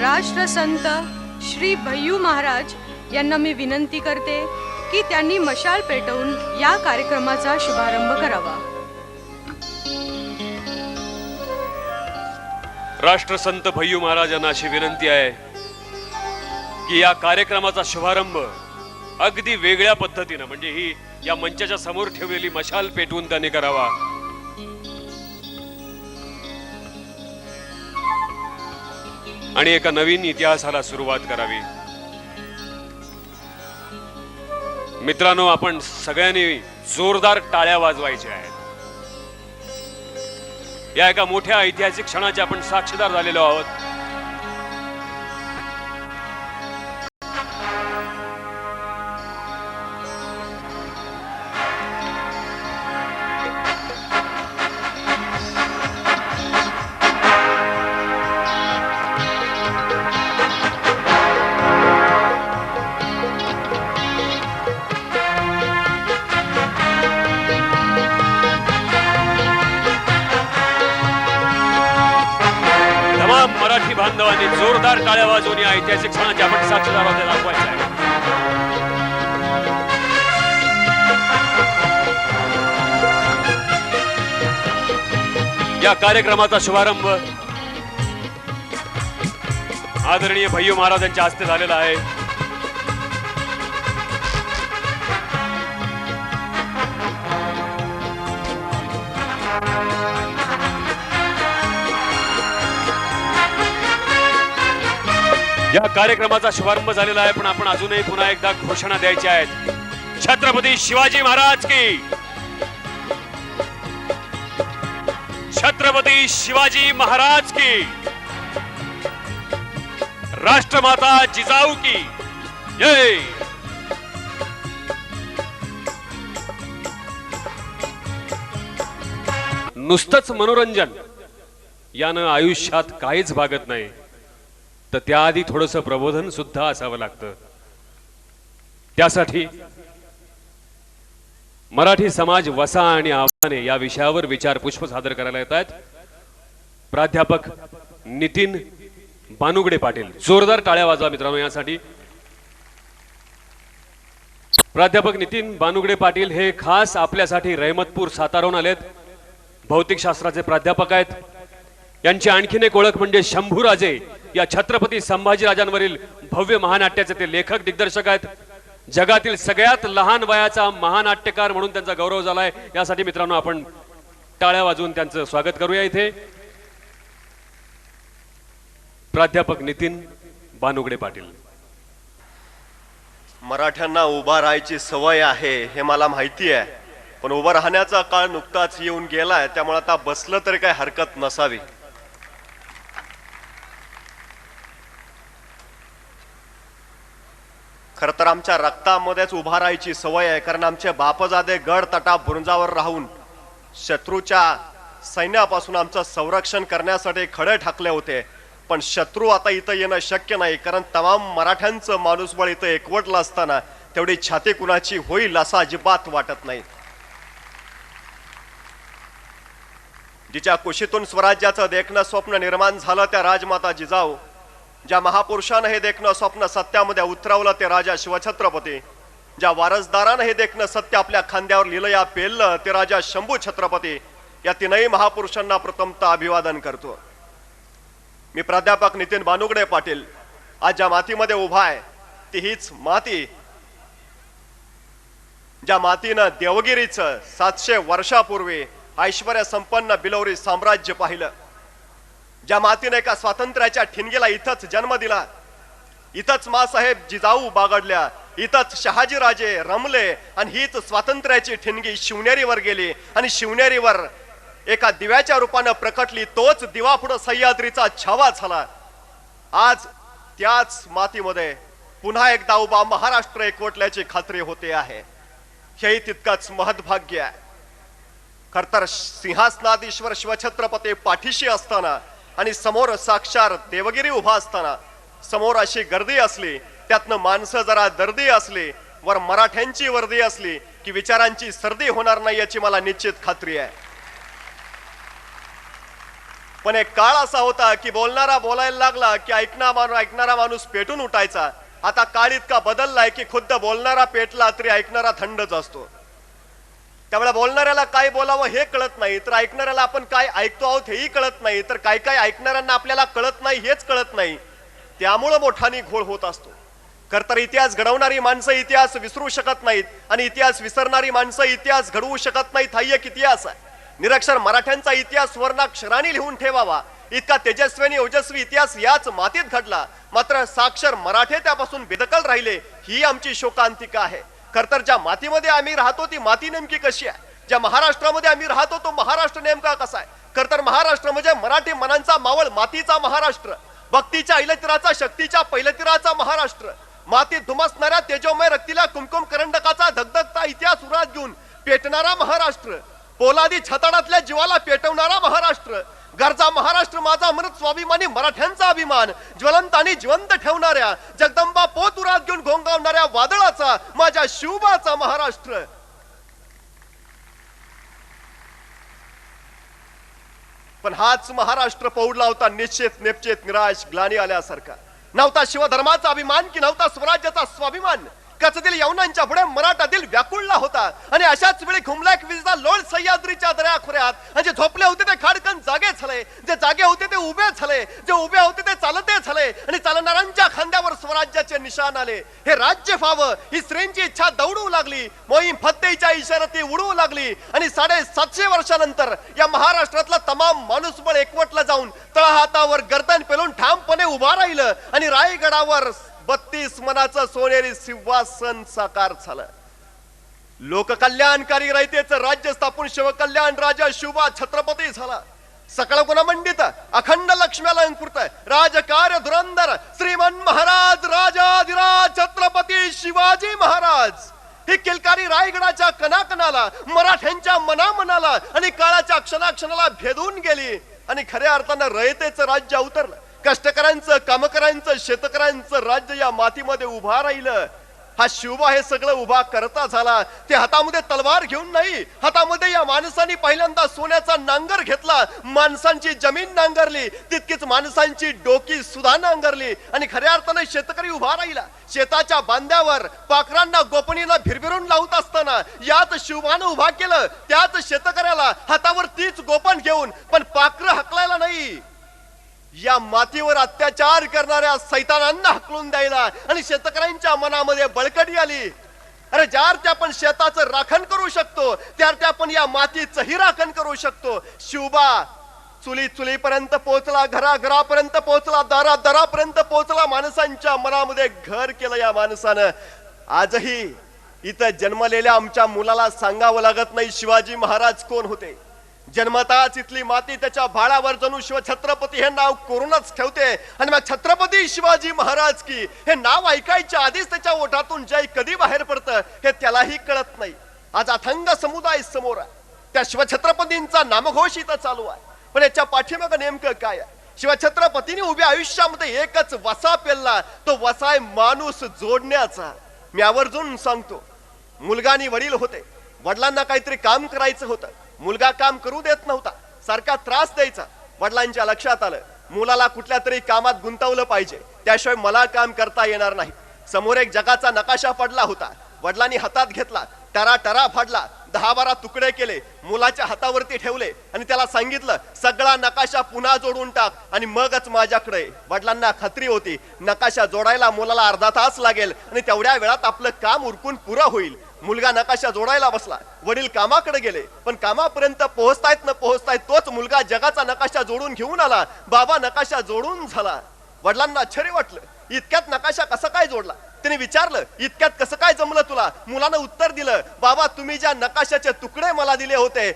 राष्ट्रसंत श्री भय्यू महाराज यांना मी विनंती करते की त्यांनी मशाल पेटवून या कार्यक्रमाचा शुभारंभ करावा। राष्ट्रसंत भय्यू महाराजांना अशी विनंती आहे की या कार्यक्रमाचा शुभारंभ अगदी वेगळ्या पद्धतीने म्हणजे ही या मंचाच्या समोर ठेवलेली मशाल पेटवून त्यांनी करावा। आणि एका नवीन इतिहासाला सुरुवात करावी। मित्रांनो, आपण सगळ्यांनी जोरदार टाळ्या वाजवायच्या आहेत। या एका मोठ्या ऐतिहासिक क्षणाचे आपण साक्षीदार झालेलो आहोत। मराठी बांधवांनी जोरदार टाळ्या वाजवून या ऐतिहासिक क्षणाचे आपण साक्षीदार आहोत दाखवायचे आहे। या कार्यक्रमाचा शुभारंभ आदरणीय भय्यू महाराजांच्या हस्ते झालेला आहे। या कार्यक्रमाचा शुभारंभ झालेला आहे, पण आपण अजूनही पुन्हा एकदा घोषणा द्यायची आहेत। छत्रपती शिवाजी महाराज की, छत्रपती शिवाजी महाराज की, राष्ट्रमाता जिजाऊ की जय। नुसतंच मनोरंजन यानं आयुष्यात काहीच भागत नाही, तर त्याआधी थोडंसं प्रबोधन सुद्धा असावं लागतं। त्यासाठी मराठी समाज वसा आणि आव्हाने या विषयावर विचार पुष्प सादर करायला येत आहेत प्राध्यापक नितीन बानुगडे पाटील। जोरदार टाळ्या वाजवा मित्रांनो यासाठी। प्राध्यापक नितीन बानुगडे पाटील हे खास आपल्यासाठी रहमतपूर साताराहून आलेत। भौतिकशास्त्राचे प्राध्यापक आहेत। यांची आणखीन एक ओळख म्हणजे शंभूराजे या छत्रपती संभाजीराजांवरील भव्य महानाट्याचे ते लेखक दिग्दर्शक आहेत। जगातील सगळ्यात लहान वयाचा महानाट्यकार म्हणून त्यांचा गौरव झालाय। यासाठी मित्रांनो आपण टाळ्या वाजवून त्यांचं स्वागत करूया। इथे प्राध्यापक नितीन बानुगडे पाटील। मराठ्यांना उभा राहायची सवय आहे हे मला माहिती आहे, पण उभा राहण्याचा काळ नुकताच येऊन गेलाय, त्यामुळे आता बसलं तरी काही हरकत नसावी। खर तर आमच्या रक्तामध्येच उभा राहायची सवय आहे, कारण आमचे बापजादे गड तटा बुरुजावर राहून शत्रूच्या सैन्यापासून आमचं संरक्षण करण्यासाठी खडे ठाकले होते। पण शत्रू आता इथं येणं शक्य नाही, कारण तमाम मराठ्यांचं माणूसबळ इथं एकवटलं असताना तेवढी छाती कुणाची होईल असं अजिबात वाटत नाही। जिच्या कुशीतून स्वराज्याचं देखणं स्वप्न निर्माण झालं त्या राजमाता जिजाऊ, ज्या महापुरुषानं हे देखणं स्वप्न सत्यामध्ये उतरवलं ते राजा शिवछत्रपती, ज्या वारसदारानं हे देखणं सत्य आपल्या खांद्यावर लिहिलं या पेललं ते राजा शंभू छत्रपती, या तीनही महापुरुषांना प्रथमतः अभिवादन करतो। मी प्राध्यापक नितीन बानुगडे पाटील आज ज्या मातीमध्ये उभा आहे ती हीच माती, ज्या मातीनं देवगिरीचं 700 वर्षापूर्वी ऐश्वर्य संपन्न बिलोरी साम्राज्य पाहिलं, ज्या मातीने एका स्वातंत्र्याच्या ठिणगीला इथंच जन्म दिला, इथंच मासाहेब जिजाऊ बागडल्या, इथंच शहाजीराजे रमले आणि हीच स्वातंत्र्याची ठिणगी शिवनेरीवर गेली आणि शिवनेरीवर एका दिव्याच्या रूपानं प्रकटली। तोच दिवा पुढे सह्याद्रीचा छावा झाला। आज त्याच मातीमध्ये पुन्हा एकदा उभा महाराष्ट्र एकवटल्याची खात्री होते आहे, हेही तितकंच महत्भाग्य आहे। खर तर सिंहासनाधीश्वर शिवछत्रपती पाठीशी असताना आणि समोर साक्षात देवगिरी उभा असताना समोर अशी गर्दी असली, त्यातनं माणसं जरा दर्दी असली, वर मराठ्यांची वर्दी असली की विचारांची सर्दी होणार नाही याची मला निश्चित खात्री आहे। पण एक काळ असा होता की बोलणारा बोलायला लागला की ऐकणारा माणूस पेटून उठायचा. आता काळ इतका बदललाय की खुद्द बोलणारा पेटला तरी ऐकणारा थंडच असतो. त्यामुळे बोलणाऱ्याला काय बोलावं हे कळत नाही, तर ऐकणाऱ्याला आपण काय ऐकतो आहोत हेही कळत नाही, तर काय काय ऐकणाऱ्यांना आपल्याला कळत नाही हेच कळत नाही. त्यामुळं मोठानी घोळ होत असतो. खरतर इतिहास घडवणारी माणसं इतिहास विसरू शकत नाहीत आणि इतिहास विसरणारी माणसं इतिहास घडवू शकत नाहीत. हा एक इतिहास आहे. निरक्षर मराठ्यांचा इतिहास सुवर्णाक्षरांनी लिहून ठेवावा इतका तेजस्वी आणि ओजस्वी इतिहास याच मातीत घडला. मात्र साक्षर मराठे त्यापासून बेदखल राहिले, ही आमची शोकांतिका आहे. खरतर ज्या मातीमध्ये आम्ही राहतो ती माती नेमकी कशी आहे, ज्या महाराष्ट्रामध्ये आम्ही राहतो तो महाराष्ट्र नेमका कसा आहे. खरतर महाराष्ट्र म्हणजे मराठी मनांचा मावळ मातीचा महाराष्ट्र, भक्तीच्या ऐलतिराचा शक्तीच्या पैलतिराचा महाराष्ट्र, मातीत धुमसणाऱ्या तेजोमय रक्तीला कुमकुम करंडकाचा धगधगता इतिहास उरात घेऊन पेटणारा महाराष्ट्र, पोलादी छताडातल्या जीवाला पेटवणारा महाराष्ट्र, गरजा महाराष्ट्र माझा अमृत स्वाभिमानी मराठ्यांचा अभिमान, ज्वलंत आणि जिवंत ठेवणाऱ्या जगदंबा पोत उरात घेऊन घोंगावणाऱ्या वादळाचा माझ्या शिवबाचा महाराष्ट्र. पण हाच महाराष्ट्र पौडला होता निश्चित नेपचेत निराश ग्लानी आल्यासारखा. नव्हता शिवधर्माचा अभिमान की नव्हता स्वराज्याचा स्वाभिमान. कचदिल यवनांच्या पुढे मराठा दिल व्याकुळला होता आणि अशाच वेळी घुमला एक विजला लोळ सह्याद्रीच्या दऱ्याखोऱ्यात. आणि जे झोपले होते ते खाडकन जागे झाले, जे जागे होते ते उभे झाले, जे उभे होते ते चालते झाले आणि चालणाऱ्यांच्या खांद्यावर स्वराज्याचे निशाण आले. हे राज्य व्हावं ही स्त्रींची इच्छा दौडू लागली, मोहीम फत्तेच्या इशाराती उडवू लागली आणि 750 वर्षानंतर या महाराष्ट्रातला तमाम माणूसबळ एकवटला जाऊन तळहातावर गर्दन पेलून ठामपणे उभा राहिलं आणि रायगडावर 32 मनाचं सोनेरी सिंहासन साकार झालं. लोककल्याणकारी रयतेचं राज्य स्थापून शिवकल्याण राजा शिवबा छत्रपती झाला. सकळ गुणमंडित अखंड लक्ष्मी अलंकृत राजकार्य धुरंधर श्रीमन महाराज राजाधिराज छत्रपती शिवाजी महाराज. ही किलकारी रायगडाच्या कणाकणाला, मराठ्यांच्या मनामनाला आणि काळाच्या क्षणाक्षणाला भेदून गेली आणि खऱ्या अर्थानं रयतेचं राज्य अवतरलं. कष्टकऱ्यांचं, कामकऱ्यांचं, शेतकऱ्यांचं राज्य या मातीमध्ये उभा राहिलं. हा शिवबा हे सगळं उभा करता झाला. ते हातामध्ये तलवार घेऊन नाही, हातामध्ये या माणसांनी पहिल्यांदा सोन्याचा नांगर घेतला. माणसांची जमीन नांगरली, तितकीच माणसांची डोकी सुद्धा नांगरली आणि खऱ्या अर्थाने शेतकरी उभा राहिला. शेताच्या बांध्यावर पाखरांना गोपनीला भिरभिरून लावत असताना याच शिवबानं उभा केलं. त्याच शेतकऱ्याला हातावर तीच गोपन घेऊन पण पाखरं हकलायला नाही, या मातीवर अत्याचार करणाऱ्या सैतानांना हकलून द्यायला आणि शेतकऱ्यांच्या मनामध्ये बळकटी आली. अरे ज्यार आपण शेताचं राखण करू शकतो त्यार आपण या मातीचंही राखण करू शकतो. शिवबा चुलीपर्यंत पोहोचला, घरापर्यंत पोहोचला, दारापर्यंत पोहोचला, माणसांच्या मनामध्ये घर केलं या माणसानं. आजही इथं जन्मलेल्या आमच्या मुलाला सांगावं लागत नाही शिवाजी महाराज कोण होते. जन्मताच इथली माती त्याच्या भाळावर जणू शिवछत्रपती हे नाव कोरूनच ठेवते आणि मग छत्रपती शिवाजी महाराज की हे नाव ऐकायच्या आधीच त्याच्या ओठातून जय कधी बाहेर पडतं हे त्यालाही कळत नाही. आज अथंग समुदाय समोर आहे, त्या शिवछत्रपतींचा नामघोष इथं चालू आहे. पण याच्या पाठीमागं नेमकं काय आहे? शिवछत्रपतींनी उभ्या आयुष्यामध्ये एकच वसा पेलला, तो वसा आहे माणूस जोडण्याचा. मी आवर्जून सांगतो, मुलगा आणि वडील होते, वडिलांना काहीतरी काम करायचं होतं, मुलगा काम करू देत नव्हता, सारखा त्रास द्यायचा. वडिलांच्या लक्षात आलं मुलाला कुठल्या तरी कामात गुंतवलं पाहिजे, त्याशिवाय मला काम करता येणार नाही. समोर एक जगाचा नकाशा पडला होता. वडिलांनी हातात घेतला, टरा फाडला, 10-12 तुकडे केले, मुलाच्या हातावरती ठेवले आणि त्याला सांगितलं सगळा नकाशा पुन्हा जोडून टाक आणि मगच माझ्याकडे. वडिलांना खात्री होती नकाशा जोडायला मुलाला अर्धा तास लागेल आणि तेवढ्या वेळात आपलं काम उरकून पुरा होईल. मुलगा नकाशा जोडायला बसला, वडील कामाकडे गेले, पण कामापर्यंत पोहोचतायत तोच मुलगा जगाचा नकाशा जोडून घेऊन आला. बाबा नकाशा जोडून झाला. वडिलांना आश्चर्य वाटलं, इतक्यात नकाशा कसा काय जोडला? त्याने विचारलं इतक्यात कसं काय जमलं तुला? मुलानं उत्तर दिलं, बाबा तुम्ही ज्या नकाशाचे तुकडे मला दिले होते